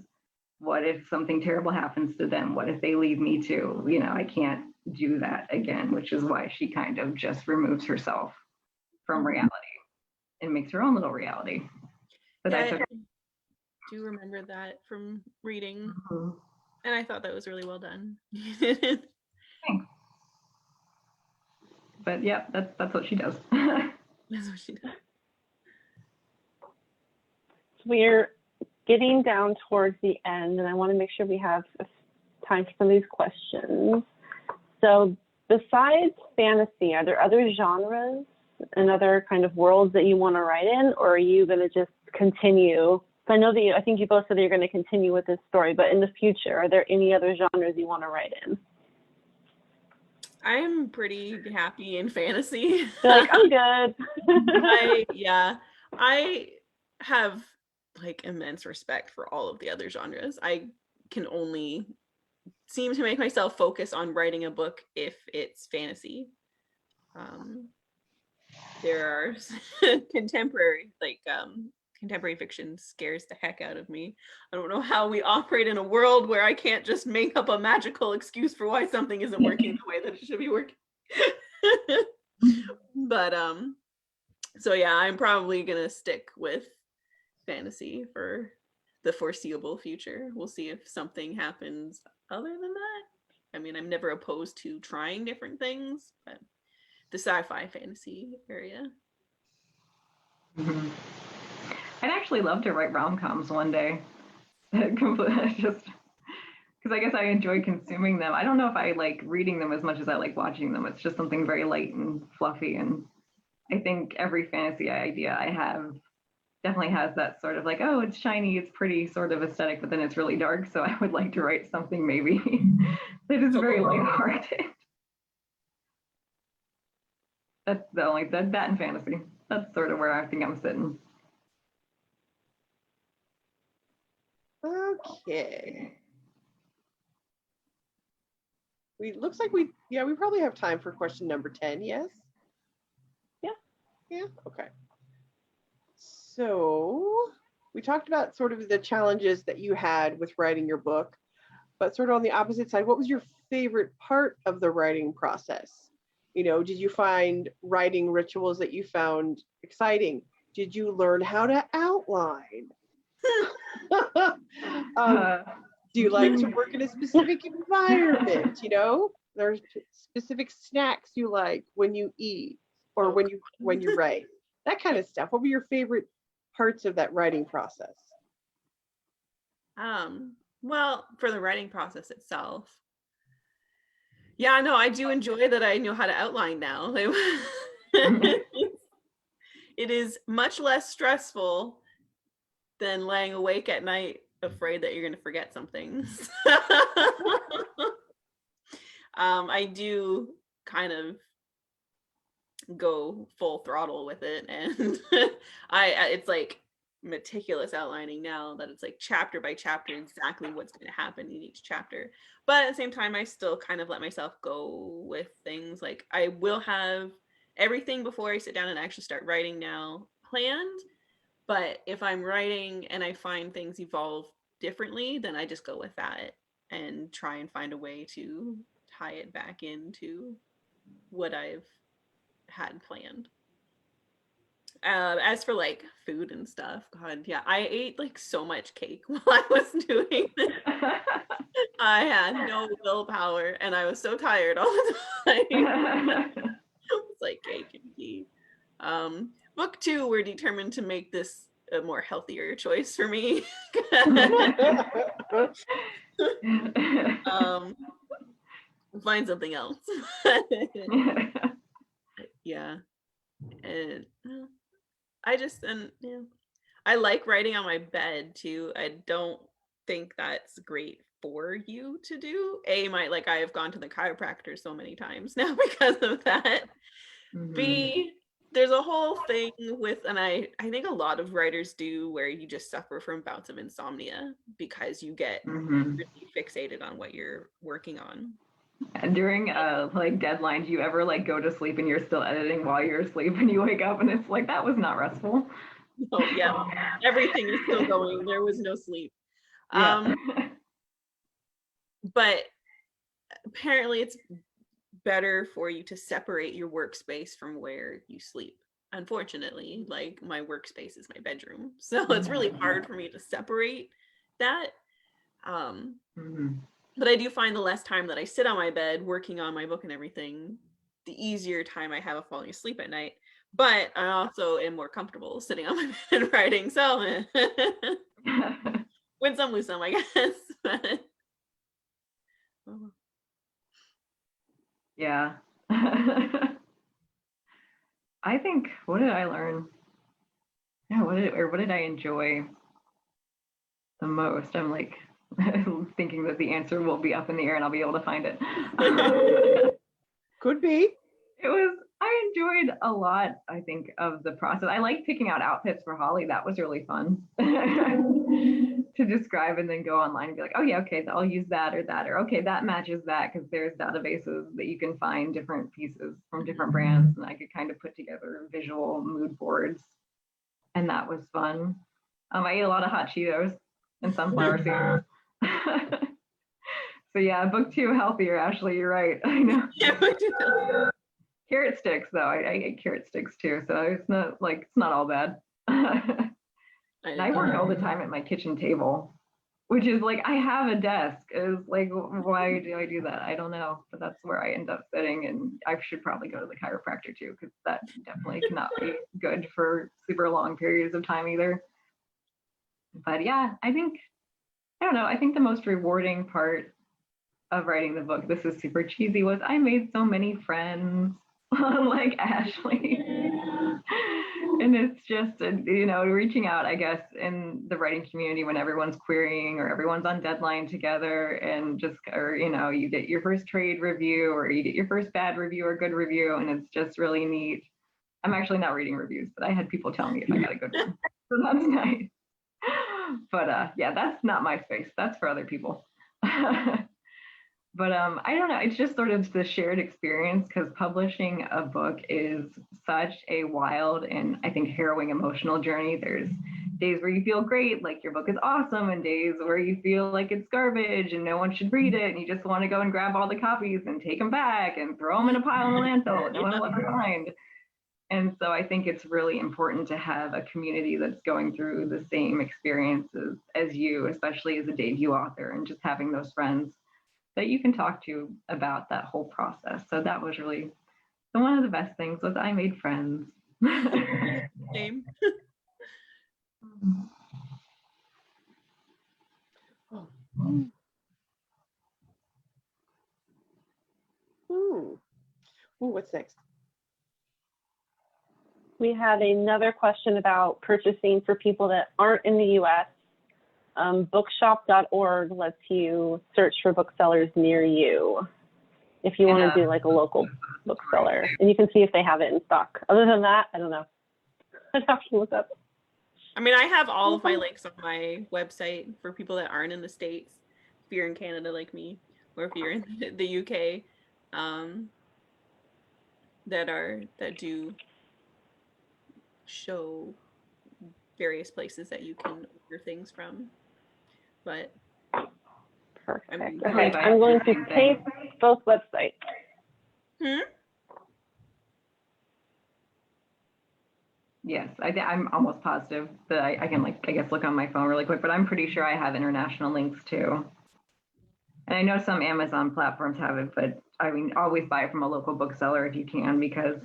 what if something terrible happens to them? What if they leave me too? You know, I can't do that again, which is why she kind of just removes herself from reality and makes her own little reality. But I do remember that from reading, and I thought that was really well done. Thanks. But yeah, that's what she does. That's what she does. We're getting down towards the end, and I want to make sure we have time for some of these questions. So besides fantasy, are there other genres and other kind of worlds that you want to write in, or are you going to just continue? I know that I think you both said that you're going to continue with this story, but in the future, are there any other genres you want to write in? I'm pretty happy in fantasy. You're like, I'm good. I have like immense respect for all of the other genres. I can only seem to make myself focus on writing a book if it's fantasy. There are contemporary fiction scares the heck out of me. I don't know how we operate in a world where I can't just make up a magical excuse for why something isn't working the way that it should be working. But so yeah, I'm probably gonna stick with fantasy for the foreseeable future. We'll see if something happens other than that. I mean, I'm never opposed to trying different things, but the sci-fi fantasy area. I'd actually love to write rom-coms one day. Just because I guess I enjoy consuming them. I don't know if I like reading them as much as I like watching them. It's just something very light and fluffy, and I think every fantasy idea I have definitely has that sort of like, oh, it's shiny, it's pretty sort of aesthetic, but then it's really dark. So I would like to write something maybe that is very lighthearted. That's the only that in fantasy. That's sort of where I think I'm sitting. Okay. Looks like we probably have time for question number 10, yes? Yeah, okay. So we talked about sort of the challenges that you had with writing your book, but sort of on the opposite side, what was your favorite part of the writing process? You know, did you find writing rituals that you found exciting? Did you learn how to outline? Do you like to work in a specific environment? You know, there's specific snacks you like when you eat or when you write, that kind of stuff. What were your favorite parts of that writing process? Well, for the writing process itself, yeah, no, I do enjoy that I know how to outline now. It is much less stressful than laying awake at night afraid that you're going to forget something. I do kind of go full throttle with it, and it's like meticulous outlining now, that it's like chapter by chapter exactly what's going to happen in each chapter. But at the same time, I still kind of let myself go with things. Like I will have everything before I sit down and actually start writing now planned. But if I'm writing and I find things evolve differently, then I just go with that and try and find a way to tie it back into what I've had planned. As for like food and stuff, God, yeah, I ate like so much cake while I was doing this. I had no willpower and I was so tired all the time. It was like cake and tea. But book 2, we're determined to make this a more healthier choice for me. Find something else. Yeah. And I like writing on my bed too. I don't think that's great for you to do. I have gone to the chiropractor so many times now because of that. Mhm. B, there's a whole thing with, and I think a lot of writers do, where you just suffer from bouts of insomnia because you get Mhm. really fixated on what you're working on. And during like deadlines, you ever like go to sleep and you're still editing while you're asleep and you wake up and it's like, that was not restful. Oh yeah, everything is still going. There was no sleep. Yeah. But apparently it's better for you to separate your workspace from where you sleep. Unfortunately, like my workspace is my bedroom, so it's really hard for me to separate that. Mhm. But I do find the less time that I sit on my bed working on my book and everything, the easier time I have of falling asleep at night. But I also am more comfortable sitting on my bed writing, so win some, lose some, I guess. Yeah. I think, what did I learn? Yeah, what did I enjoy the most? I'm like thinking that the answer will be up in the air and I'll be able to find it. Could be. I enjoyed a lot, I think, of the process. I like picking out outfits for Holly. That was really fun to describe and then go online and be like, oh yeah, okay, I'll use that, or okay, that matches that, because there's databases that you can find different pieces from different brands, and I could kind of put together visual mood boards, and that was fun. I ate a lot of hot Cheetos and sunflower seeds. So yeah, book 2, healthier, Ashley, you're right. I know. Carrot sticks, though. I eat carrot sticks too, so it's not all bad. And I work all the time at my kitchen table, which is like, I have a desk. Is like, why do I do that? I don't know, but that's where I end up sitting, and I should probably go to the chiropractor too, because that definitely cannot be good for super long periods of time either. But yeah, I don't know, I think the most rewarding part of writing the book, this is super cheesy, was I made so many friends. Like Ashley. And it's just, reaching out, I guess, in the writing community when everyone's querying or everyone's on deadline together, and just, you get your first trade review, or you get your first bad review or good review, and it's just really neat. I'm actually not reading reviews, but I had people tell me if I got a good one. So that's nice. But yeah, that's not my space. That's for other people. But I don't know, it's just sort of the shared experience, because publishing a book is such a wild and I think harrowing emotional journey. There's days where you feel great, like your book is awesome, and days where you feel like it's garbage and no one should read it, and you just want to go and grab all the copies and take them back and throw them in a pile in the landfill that no one will ever find. And so I think it's really important to have a community that's going through the same experiences as you, especially as a debut author, and just having those friends that you can talk to about that whole process. So that was really one of the best things, was I made friends. Same. Ooh, what's next? We had another question about purchasing for people that aren't in the US. Bookshop.org lets you search for booksellers near you if you want to do like a local bookseller, and you can see if they have it in stock. Other than that, I don't know. I'd have to look up. I mean, I have all of my links on my website for people that aren't in the States, if you're in Canada like me, or if you're in the UK, that do show various places that you can order things from. But Perfect. I mean, Okay, I'm going to paste both websites. Yes, I'm almost positive that I can, like, I guess, look on my phone really quick, but I'm pretty sure I have international links too. And I know some Amazon platforms have it, but I mean, always buy it from a local bookseller if you can, because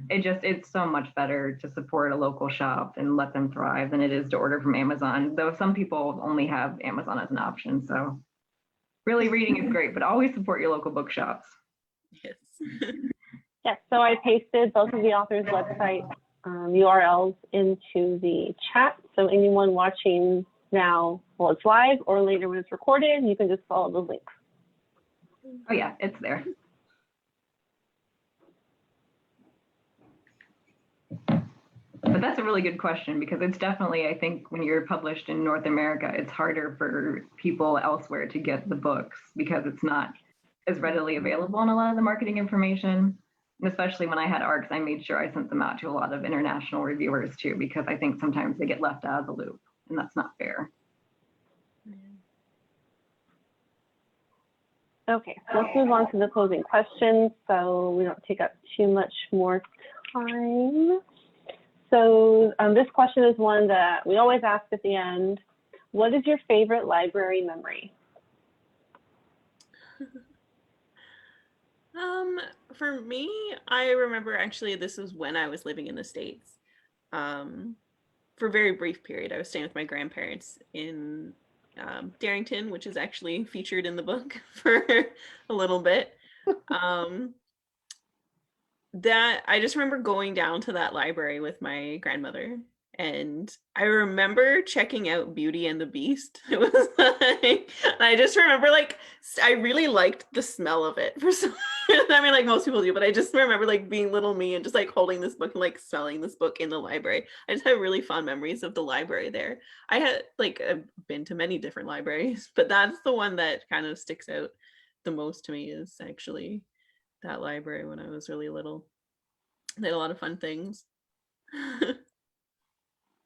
it's so much better to support a local shop and let them thrive than it is to order from Amazon, though some people only have Amazon as an option. So really reading is great, but always support your local bookshops. Yes. Yes, so I pasted both of the authors' website URLs into the chat. So anyone watching now, well, it's live or later when it's recorded, you can just follow the links. Oh yeah, it's there. But that's a really good question, because it's definitely, I think when you're published in North America, it's harder for people elsewhere to get the books because it's not as readily available in a lot of the marketing information. And especially when I had ARCs, I made sure I sent them out to a lot of international reviewers too, because I think sometimes they get left out of the loop, and that's not fair. Okay, so let's move on to the closing questions so we don't take up too much more time. So this question is one that we always ask at the end. What is your favorite library memory? For me, I remember actually this was when I was living in the States. For a very brief period, I was staying with my grandparents in Darrington, which is actually featured in the book for a little bit. That I just remember going down to that library with my grandmother, and I remember checking out Beauty and the Beast. It was like, I just remember like I really liked the smell of it for some I mean, like most people do, but I just remember like being little me and just like holding this book and like smelling this book in the library. I just have really fond memories of the library there. I had like I've been to many different libraries, but that's the one that kind of sticks out the most to me, is actually that library when I was really little. They had a lot of fun things.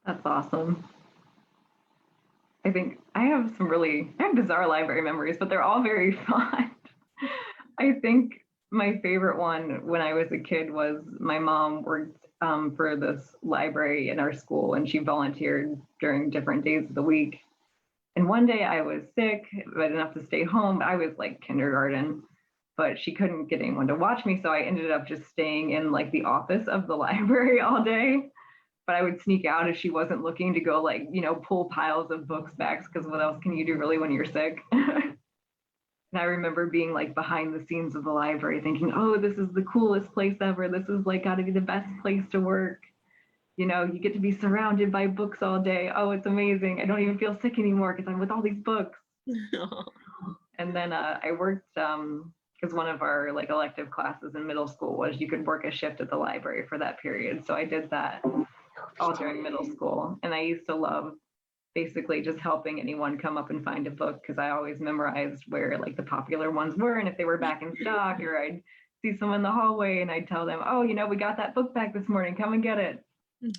That's awesome. I think I have bizarre library memories, but they're all very fun. I think my favorite one when I was a kid was my mom worked for this library in our school, and she volunteered during different days of the week. And one day I was sick, but enough to stay home. I was like kindergarten, but she couldn't get anyone to watch me. So I ended up just staying in like the office of the library all day. But I would sneak out if she wasn't looking to go like, pull piles of books back, because what else can you do really when you're sick? And I remember being like behind the scenes of the library thinking, oh, this is the coolest place ever. This is like got to be the best place to work. You get to be surrounded by books all day. Oh, it's amazing. I don't even feel sick anymore because I'm with all these books. And then I worked, because one of our like elective classes in middle school was you could work a shift at the library for that period. So I did that all during middle school. And I used to love basically just helping anyone come up and find a book, because I always memorized where like the popular ones were and if they were back in stock, or I'd see someone in the hallway and I'd tell them, oh, we got that book back this morning, come and get it.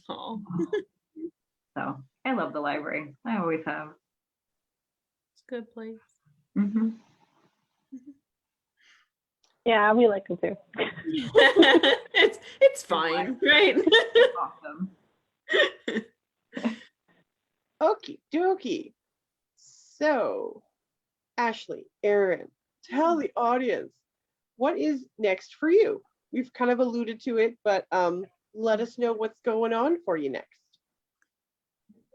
Oh. So I love the library. I always have. It's a good place. Mm-hmm. Yeah, we like them too. it's fine, right? Awesome. Okie dokie. So, Ashley, Erin, tell the audience, what is next for you? We've kind of alluded to it, but let us know what's going on for you next.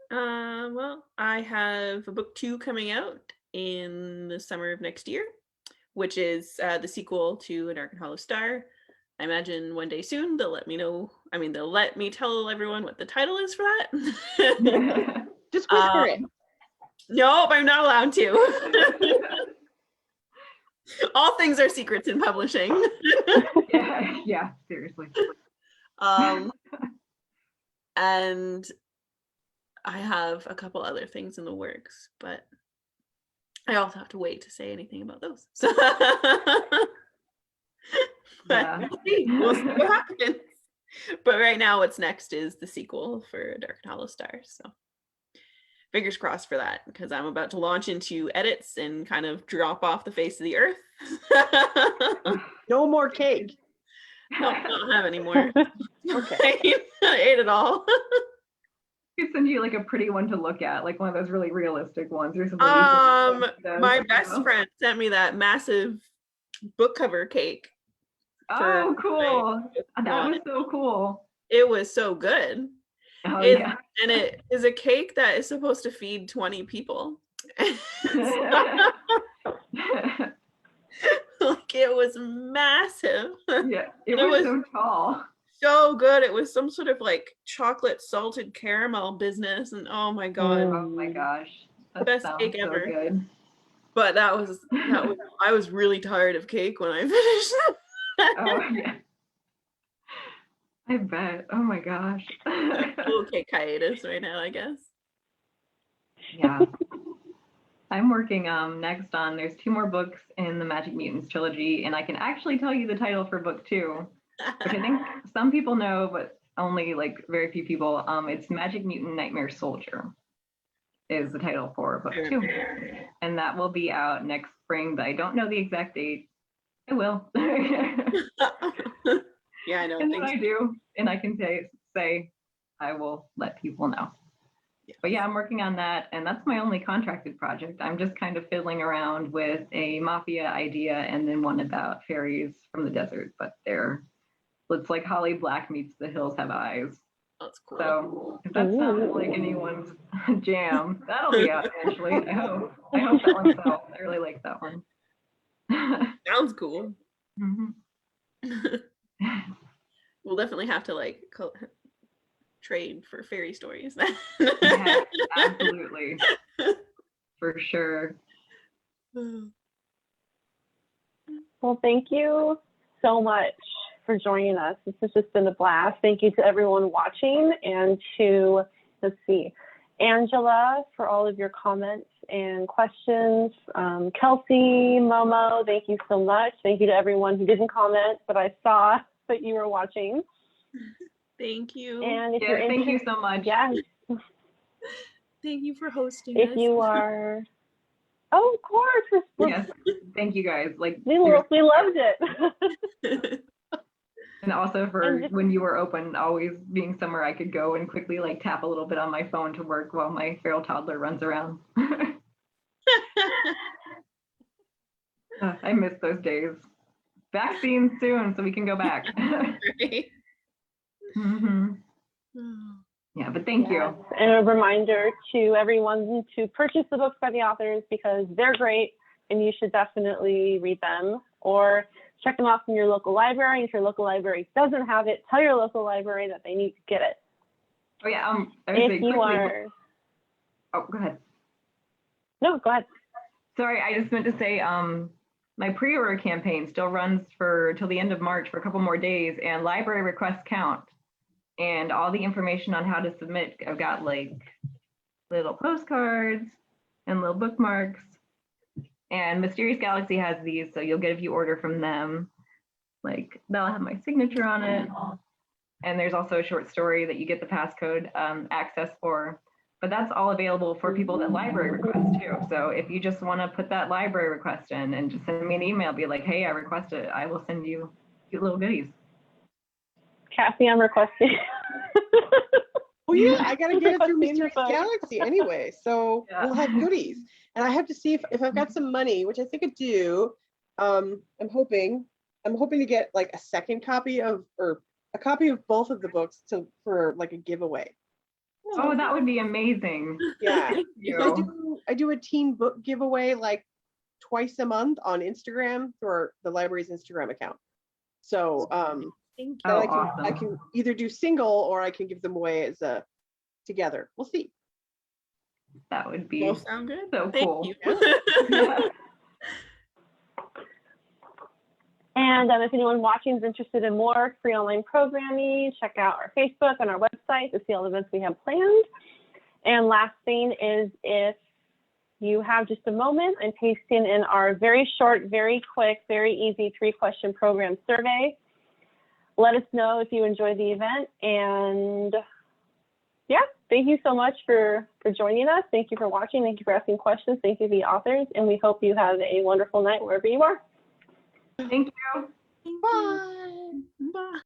Well, I have a book 2 coming out in the summer of next year, which is the sequel to A Dark and Hollow Star. I imagine one day soon they'll let me know. I mean, they'll let me tell everyone what the title is for that. Just whisper it. Nope, I'm not allowed to. All things are secrets in publishing. Yeah, seriously. And I have a couple other things in the works, but I also have to wait to say anything about those. So Yeah. we'll see what happens. But right now, what's next is the sequel for Dark and Hollow Star. So fingers crossed for that, because I'm about to launch into edits and kind of drop off the face of the earth. No more cake. No, I don't have any more. Okay. I ate it all. could send you like a pretty one to look at, like one of those really realistic ones or something. My best friend sent me that massive book cover cake. Oh, cool. That was so cool. It was so good. Oh, yeah. And it is a cake that is supposed to feed 20 people. Like, it was massive. Yeah, it was so tall. So good. It was some sort of like chocolate salted caramel business, and oh my god. Oh my gosh. That best cake so ever. Good. But that was I was really tired of cake when I finished. Oh yeah. I bet. Oh my gosh. Little cake hiatus right now, I guess. Yeah. I'm working next on, there's 2 more books in the Magic Mutants trilogy, and I can actually tell you the title for book 2, which I think some people know, but only like very few people. It's Magic Mutant Nightmare Soldier is the title for book 2. And that will be out next spring, but I don't know the exact date. I will. Yeah, I know. And when I do, and I can say I will let people know. Yeah. But yeah, I'm working on that, and that's my only contracted project. I'm just kind of fiddling around with a mafia idea and then one about fairies from the desert, but it's like Holly Black meets The Hills Have Eyes. That's cool. So if that sounds like anyone's jam, that'll be out eventually. I hope that one sells. I really like that one. Sounds cool. Mm-hmm. We'll definitely have to like trade for fairy stories. Yeah, absolutely. For sure. Well, thank you so much for joining us. This has just been a blast. Thank you to everyone watching, and to, let's see, Angela for all of your comments and questions. Kelsey, Momo, thank you so much. Thank you to everyone who didn't comment, but I saw that you were watching. Thank you. And if you're thank you so much. Yes. Thank you for hosting if us. You are, oh, of course. Yes, thank you guys. Like we loved it. And also for when you were open, always being somewhere I could go and quickly like tap a little bit on my phone to work while my feral toddler runs around. I miss those days. Vaccine soon, so we can go back. Mm-hmm. Yeah, but thank you. And a reminder to everyone to purchase the books by the authors, because they're great and you should definitely read them, or check them out from your local library. If your local library doesn't have it, tell your local library that they need to get it. Oh yeah, if you are. Oh, go ahead. No, go ahead. Sorry, I just meant to say, my pre-order campaign still runs till the end of March for a couple more days, and library requests count. And all the information on how to submit, I've got like little postcards and little bookmarks. And Mysterious Galaxy has these, so you'll get, if you order from them, like they'll have my signature on it. And there's also a short story that you get the passcode access for. But that's all available for people that library request too. So if you just want to put that library request in and just send me an email, be like, hey, I requested it, I will send you cute little goodies. Kathy, I'm requesting. Oh yeah, I gotta get it through Mysterious Galaxy anyway, so we'll have goodies. And I have to see if I've got some money, which I think I do. I'm hoping to get like a second copy of, or a copy of both of the books for like a giveaway. Oh, that would be amazing. Yeah, I do a teen book giveaway like twice a month on Instagram through the library's Instagram account. So awesome. I can either do single or I can give them away as a together. We'll see. That would be sound good. So cool. Yeah. And if anyone watching is interested in more free online programming, check out our Facebook and our website to see all the events we have planned. And last thing is, if you have just a moment, I'm pasting in our very short, very quick, very easy 3-question program survey. Let us know if you enjoy the event. And yeah, thank you so much for joining us. Thank you for watching. Thank you for asking questions. Thank you to the authors. And we hope you have a wonderful night wherever you are. Thank you. Bye. Bye.